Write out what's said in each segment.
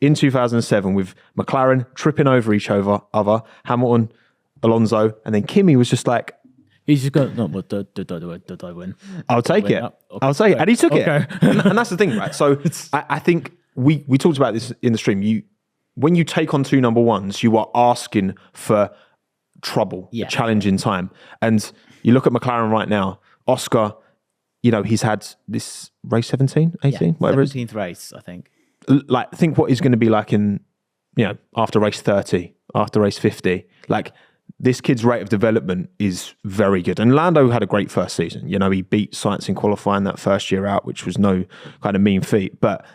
in 2007 with McLaren tripping over each other, Hamilton, Alonso, and then Kimi was just like, he's just going, no, but did I win? I'll take it. I'll take it. And he took it. And that's the thing, right? So I think we talked about this in the stream. When you take on two number ones, you are asking for trouble, a challenge in time. And you look at McLaren right now, Oscar, he's had this race 17, 18, whatever 17th race, I think. Like, think what he's going to be like in, after race 30, after race 50. Like, this kid's rate of development is very good. And Lando had a great first season. He beat Sainz in qualifying that first year out, which was no kind of mean feat. But,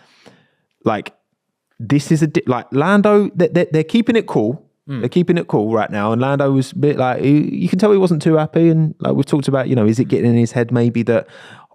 like, this is Lando, they're keeping it cool. They're keeping it cool right now. And Lando was a bit like, you can tell he wasn't too happy. And like we've talked about, is it getting in his head maybe that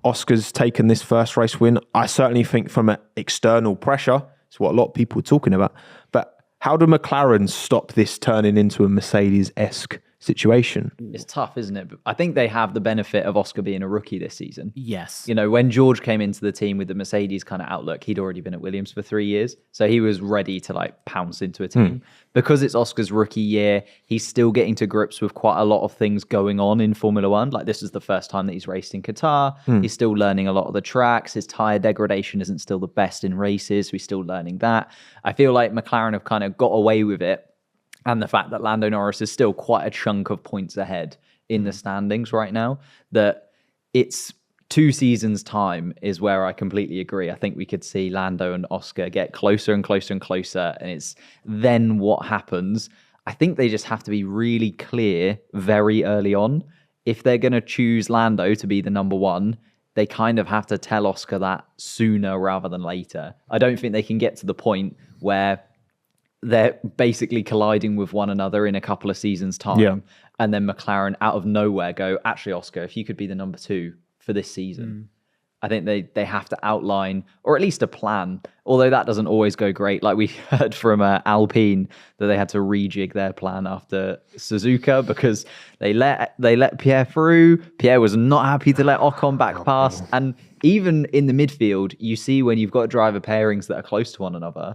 Oscar's taken this first race win? I certainly think from an external pressure, it's what a lot of people are talking about. But how do McLaren stop this turning into a Mercedes-esque situation? It's tough, isn't it? But I think they have the benefit of Oscar being a rookie this season. Yes. When George came into the team with the Mercedes kind of outlook, he'd already been at Williams for 3 years. So he was ready to like pounce into a team. Because it's Oscar's rookie year, he's still getting to grips with quite a lot of things going on in Formula One. Like, this is the first time that he's raced in Qatar. He's still learning a lot of the tracks. His tyre degradation isn't still the best in races. So he's still learning that. I feel like McLaren have kind of got away with it. And the fact that Lando Norris is still quite a chunk of points ahead in the standings right now, that it's 2 seasons' time is where I completely agree. I think we could see Lando and Oscar get closer and closer and closer. And it's then what happens. I think they just have to be really clear very early on. If they're going to choose Lando to be the number one, they kind of have to tell Oscar that sooner rather than later. I don't think they can get to the point where they're basically colliding with one another in a couple of seasons' time. And then McLaren out of nowhere go, actually, Oscar, if you could be the number 2 for this season. I think they have to outline, or at least a plan, although that doesn't always go great. Like we heard from Alpine that they had to rejig their plan after Suzuka because they let Pierre through. Pierre was not happy to let Ocon back past. And even in the midfield, you see when you've got driver pairings that are close to one another.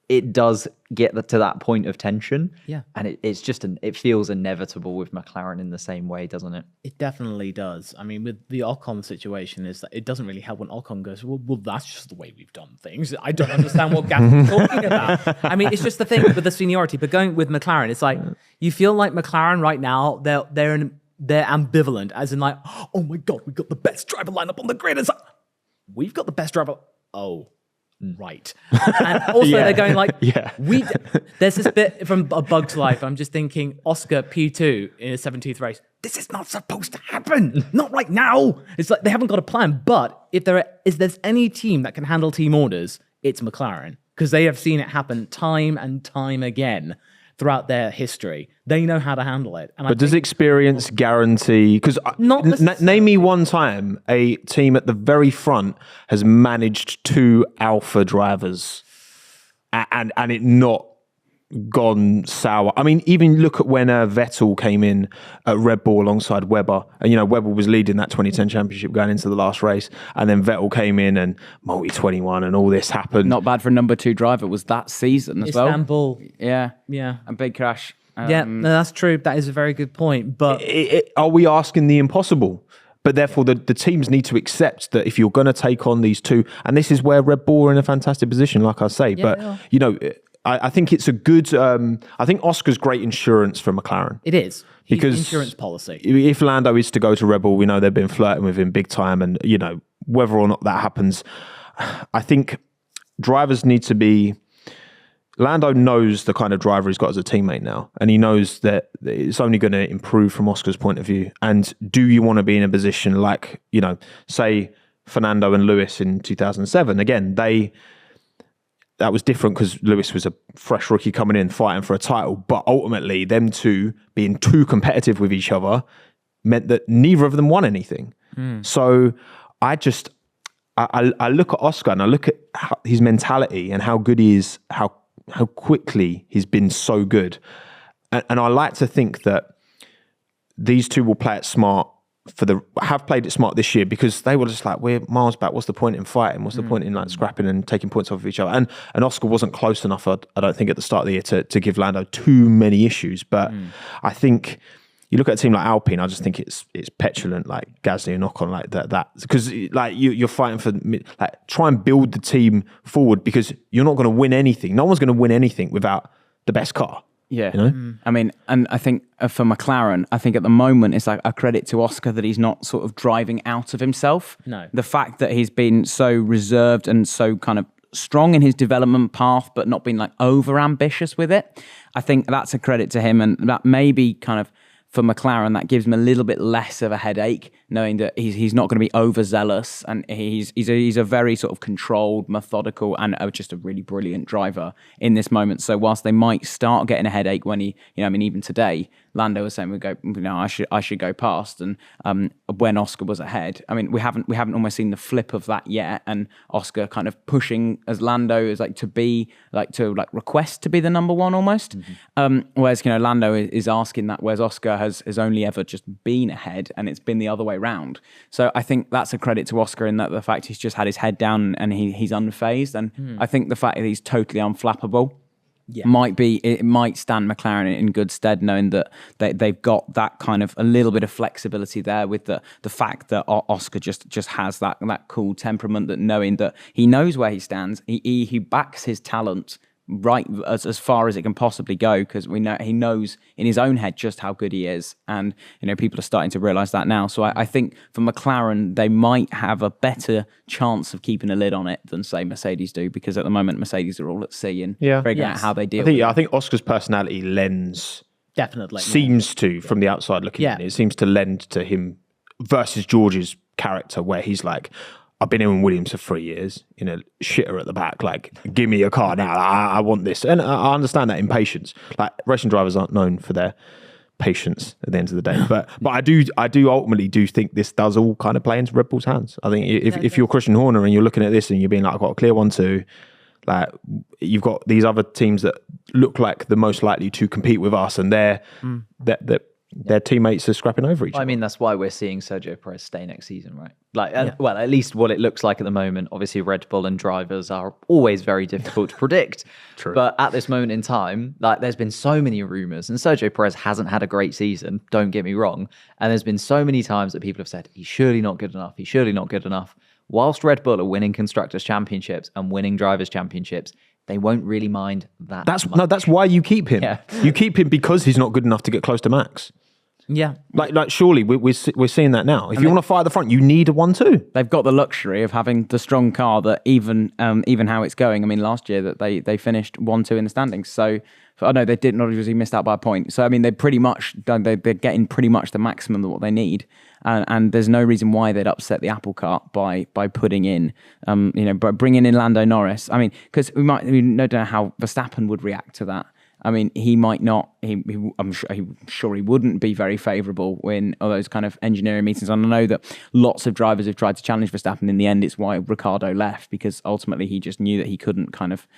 It does get to that point of tension. And it's just, it feels inevitable with McLaren in the same way, doesn't it? It definitely does. I mean, with the Ocon situation is that it doesn't really help when Ocon goes, well, that's just the way we've done things. I don't understand what Gasly's talking about. I mean, it's just the thing with the seniority. But going with McLaren, it's like, you feel like McLaren right now, they're ambivalent, as in like, oh my God, we've got the best driver lineup on the grid. It's like, we've got the best driver. Oh, right. And also they're going like, there's this bit from A Bug's Life. I'm just thinking, Oscar P2 in a 17th race. This is not supposed to happen. Not right now. It's like they haven't got a plan. But if there's any team that can handle team orders, it's McLaren. Because they have seen it happen time and time again throughout their history. They know how to handle it. And but does experience guarantee... Because name me one time a team at the very front has managed 2 alpha drivers and it not gone sour. I mean, even look at when Vettel came in at Red Bull alongside Webber. And, Webber was leading that 2010 championship going into the last race. And then Vettel came in and multi-21 and all this happened. Not bad for a number 2 driver. Was that season as well? Istanbul. Yeah. Yeah. A big crash. No, that's true. That is a very good point. But are we asking the impossible? But therefore, the teams need to accept that if you're going to take on these 2, and this is where Red Bull are in a fantastic position, like I say. I think it's a good... I think Oscar's great insurance for McLaren. It is. Because insurance policy. If Lando is to go to Red Bull, we know they've been flirting with him big time. And, whether or not that happens, I think drivers need to be... Lando knows the kind of driver he's got as a teammate now. And he knows that it's only going to improve from Oscar's point of view. And do you want to be in a position like, say, Fernando and Lewis in 2007? Again, that was different because Lewis was a fresh rookie coming in fighting for a title. But ultimately, them two being too competitive with each other meant that neither of them won anything. So I look at Oscar and I look at his mentality and how good he is, how quickly he's been so good. And I like to think that these two will play it smart have played it smart this year because they were just like, we're miles back. What's the point in fighting? What's the point in like scrapping and taking points off of each other? And Oscar wasn't close enough, I don't think, at the start of the year to give Lando too many issues. But I think you look at a team like Alpine, I just think it's petulant, like Gasly and Ocon, like that because like you're fighting for like try and build the team forward because you're not going to win anything. No one's going to win anything without the best car. Yeah. You know? I mean, and I think for McLaren, I think at the moment it's like a credit to Oscar that he's not sort of driving out of himself. No. The fact that he's been so reserved and so kind of strong in his development path, but not being like over ambitious with it. I think that's a credit to him, and that may be kind of for McLaren, that gives him a little bit less of a headache, knowing that he's not going to be overzealous, and he's a very sort of controlled, methodical, and just a really brilliant driver in this moment. So whilst they might start getting a headache when even today, Lando was saying I should go past, and when Oscar was ahead, I mean we haven't almost seen the flip of that yet, and Oscar kind of pushing as Lando is to request to be the number one almost, whereas Lando is asking that, whereas Oscar has only ever just been ahead, and it's been the other way round. So I think that's a credit to Oscar in that the fact he's just had his head down and he's unfazed, and I think the fact that he's totally unflappable. Yeah. Might stand McLaren in good stead, knowing that they've got that kind of a little bit of flexibility there with the fact that Oscar just has that cool temperament, that knowing that he knows where he stands, he backs his talent right as far as it can possibly go, because he knows in his own head just how good he is, and people are starting to realise that now. So I think for McLaren, they might have a better chance of keeping a lid on it than say Mercedes do, because at the moment Mercedes are all at sea and figuring out how they deal with it. I think Oscar's personality lends definitely from the outside looking in, it seems to lend to him versus George's character, where he's like, I've been in Williams for 3 years, shitter at the back, like, give me a car now, I want this. And I understand that impatience. Like, racing drivers aren't known for their patience at the end of the day. But I do ultimately think this does all kind of play into Red Bull's hands. I think if you're Christian Horner and you're looking at this and you're being like, I've got a clear 1-2, like, you've got these other teams that look like the most likely to compete with us, and their teammates are scrapping over each other. I mean, that's why we're seeing Sergio Perez stay next season, right? Well, at least what it looks like at the moment. Obviously, Red Bull and drivers are always very difficult to predict. True. But at this moment in time, there's been so many rumours, and Sergio Perez hasn't had a great season, don't get me wrong. And there's been so many times that people have said, he's surely not good enough, he's surely not good enough. Whilst Red Bull are winning Constructors' Championships and winning Drivers' Championships, they won't really mind that much. That's why you keep him. Yeah. You keep him because he's not good enough to get close to Max. Yeah. Like surely we're seeing that now. If you want to fight at the front, you need a 1-2. They've got the luxury of having the strong car that even how it's going. I mean, last year that they finished 1-2 in the standings. So they didn't, obviously missed out by a point. So I mean, they're getting pretty much the maximum of what they need. And there's no reason why they'd upset the apple cart by putting in, by bringing in Lando Norris. I mean, because we don't know how Verstappen would react to that. I mean, he might not. I'm sure he wouldn't be very favourable in all those kind of engineering meetings. And I know that lots of drivers have tried to challenge Verstappen. In the end, it's why Ricciardo left, because ultimately he just knew that he couldn't kind of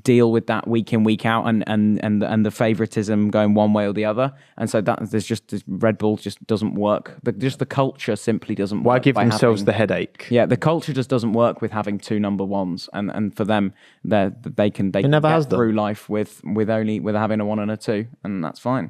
deal with that week in, week out, and the favouritism going one way or the other. And so this Red Bull just doesn't work. The culture simply doesn't work. Why give themselves the headache? Yeah, the culture just doesn't work with having two number ones, and for them, they can never get has done. through life with having a 1 and a 2, and that's fine.